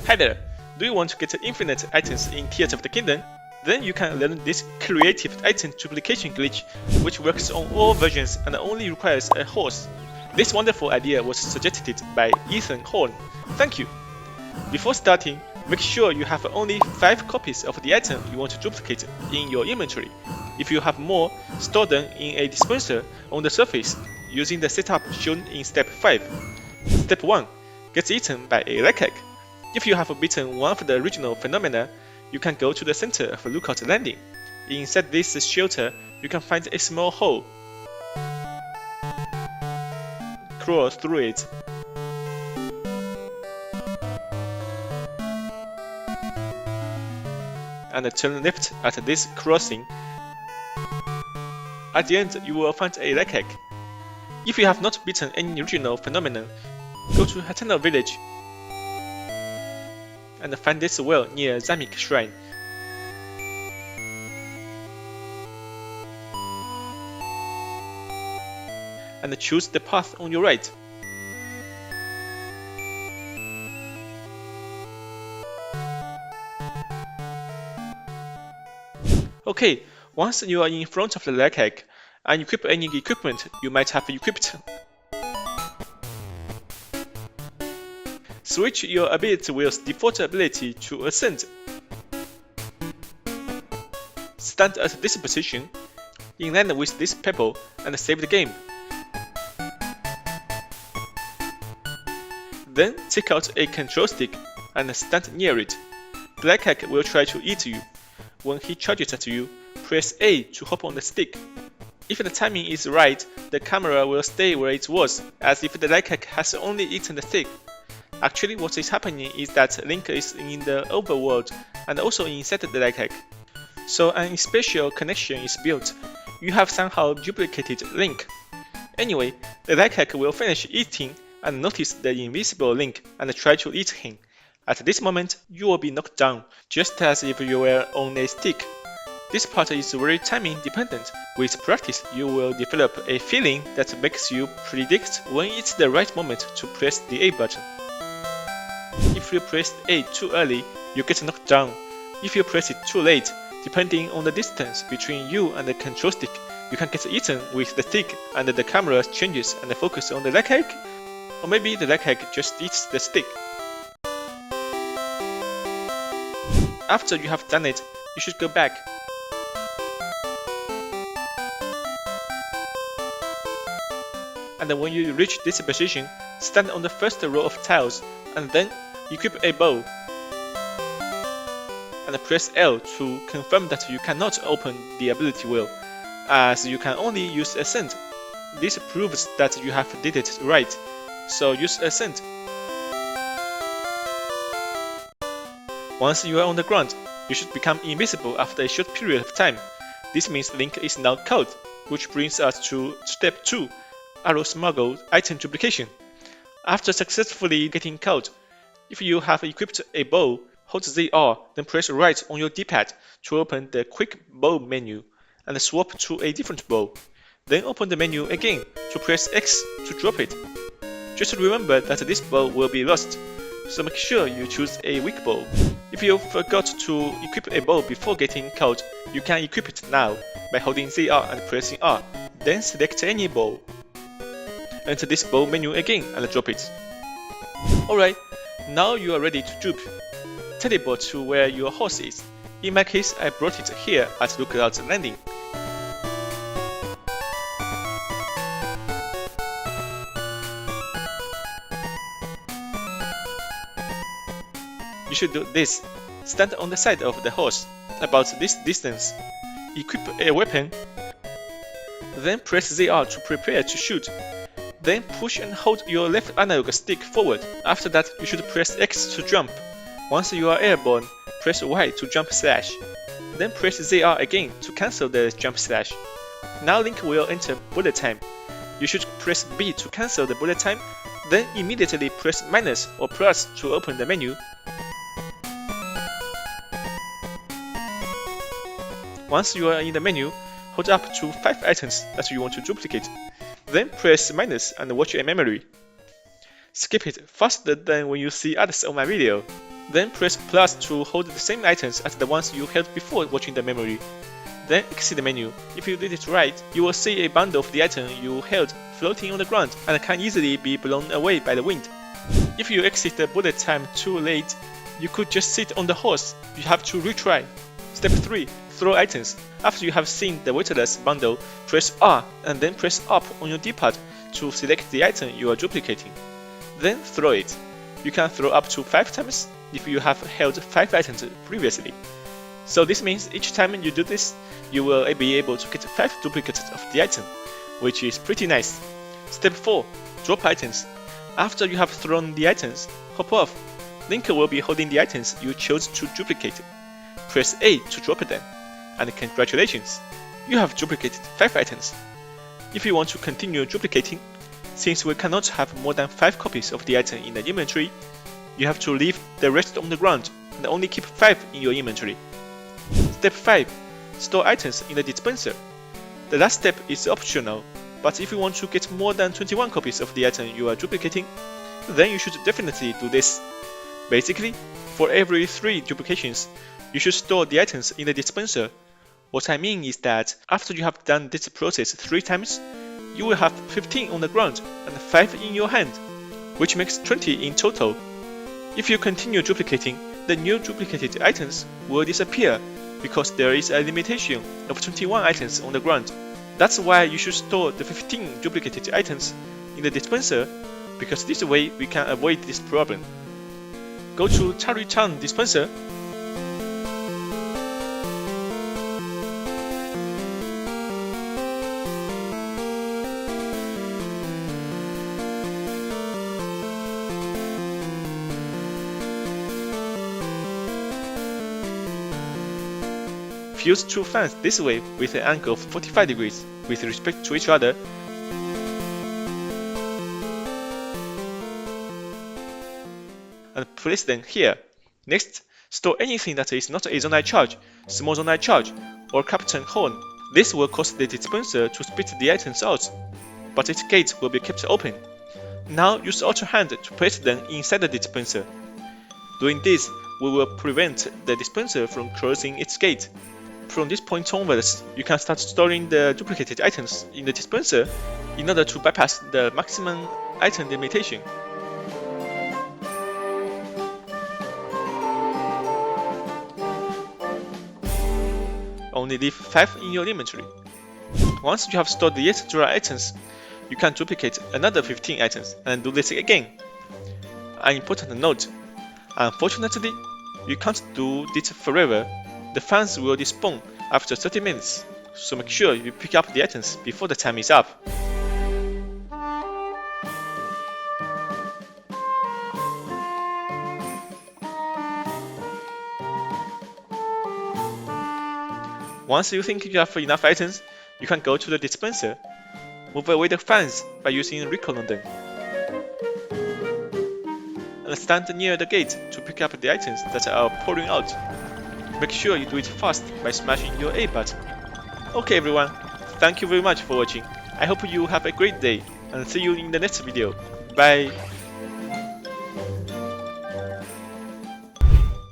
Hi there! Do you want to get infinite items in Tears of the Kingdom? Then you can learn this creative item duplication glitch, which works on all versions and only requires a horse. This wonderful idea was suggested by Ethen. Thank you! Before starting, make sure you have only 5 copies of the item you want to duplicate in your inventory. If you have more, store them in a dispenser on the surface using the setup shown in Step 5. Step 1. Get eaten by a Likelike. If you have beaten one of the original phenomena, you can go to the center of Lookout Landing. Inside this shelter, you can find a small hole. Crawl through it. And turn left at this crossing. At the end, you will find a Likelike. If you have not beaten any original phenomenon, go to Eternal Village and find this well near Zamik Shrine. And choose the path on your right. Okay, once you are in front of the Likelike, and equip any equipment you might have equipped. Switch your ability wheel's default ability to Ascend. Stand at this position, in line with this pebble, and save the game. Then take out a control stick and stand near it. The Likelike will try to eat you. When he charges at you, press A to hop on the stick. If the timing is right, the camera will stay where it was, as if the Likelike has only eaten the stick. Actually, what is happening is that Link is in the overworld and also inside the Likelike. So an special connection is built. You have somehow duplicated Link. Anyway, the Likelike will finish eating and notice the invisible Link and try to eat him. At this moment, you will be knocked down, just as if you were on a stick. This part is very timing dependent. With practice, you will develop a feeling that makes you predict when it's the right moment to press the A button. If you press A too early, you get knocked down. If you press it too late, depending on the distance between you and the control stick, you can get eaten with the stick and the camera changes and focus on the Likelike. Or maybe the Likelike just eats the stick. After you have done it, you should go back. And when you reach this position, stand on the first row of tiles, and then equip a bow. And press L to confirm that you cannot open the ability wheel, as you can only use Ascend. This proves that you have did it right, so use Ascend. Once you are on the ground, you should become invisible after a short period of time. This means Link is now culled, which brings us to Step 2, Arrow Smuggle Item Duplication. After successfully getting culled, if you have equipped a bow, hold ZR, then press right on your D-pad to open the Quick Bow menu, and swap to a different bow. Then open the menu again to press X to drop it. Just remember that this bow will be lost, so make sure you choose a weak bow. If you forgot to equip a bow before getting culled, you can equip it now by holding ZR and pressing R, then select any bow. Enter this bow menu again and drop it. Alright, now you are ready to dupe. Teleport to where your horse is. In my case, I brought it here at Lookout Landing. You should do this. Stand on the side of the horse, about this distance. Equip a weapon. Then press ZR to prepare to shoot. Then push and hold your left analog stick forward. After that, you should press X to jump. Once you are airborne, press Y to jump slash. Then press ZR again to cancel the jump slash. Now Link will enter bullet time. You should press B to cancel the bullet time, then immediately press minus or plus to open the menu. Once you are in the menu, hold up to 5 items that you want to duplicate. Then press minus and watch a memory. Skip it faster than when you see others on my video. Then press plus to hold the same items as the ones you held before watching the memory. Then exit the menu. If you did it right, you will see a bundle of the item you held floating on the ground and can easily be blown away by the wind. If you exit the bullet time too late, you could just sit on the horse. You have to retry. Step 3. Throw items. After you have seen the weightless bundle, press R and then press up on your D-pad to select the item you are duplicating. Then throw it. You can throw up to 5 times if you have held 5 items previously. So this means each time you do this, you will be able to get 5 duplicates of the item, which is pretty nice. Step 4. Drop items. After you have thrown the items, hop off. Link will be holding the items you chose to duplicate. Press A to drop them, and congratulations! You have duplicated 5 items. If you want to continue duplicating, since we cannot have more than 5 copies of the item in the inventory, you have to leave the rest on the ground and only keep 5 in your inventory. Step 5. Store items in the dispenser. The last step is optional, but if you want to get more than 21 copies of the item you are duplicating, then you should definitely do this. Basically, for every 3 duplications, you should store the items in the dispenser. What I mean is that after you have done this process 3 times, you will have 15 on the ground and 5 in your hand, which makes 20 in total. If you continue duplicating, the new duplicated items will disappear because there is a limitation of 21 items on the ground. That's why you should store the 15 duplicated items in the dispenser, because this way we can avoid this problem. Go to Taruchan dispenser. Fuse 2 fans this way with an angle of 45 degrees with respect to each other. And place them here. Next, store anything that is not a zonai charge, small zonai charge, or captain horn. This will cause the dispenser to spit the items out, but its gate will be kept open. Now use Ultra Hand to place them inside the dispenser. Doing this, we will prevent the dispenser from closing its gate. From this point onwards, you can start storing the duplicated items in the dispenser in order to bypass the maximum item limitation. Only leave 5 in your inventory. Once you have stored the extra items, you can duplicate another 15 items and do this again. An important note: unfortunately, you can't do this forever. The fans will despawn after 30 minutes, so make sure you pick up the items before the time is up. Once you think you have enough items, you can go to the dispenser. Move away the fans by using recall on them. And stand near the gate to pick up the items that are pouring out. Make sure you do it fast by smashing your A button. Okay everyone, thank you very much for watching. I hope you have a great day and see you in the next video. Bye!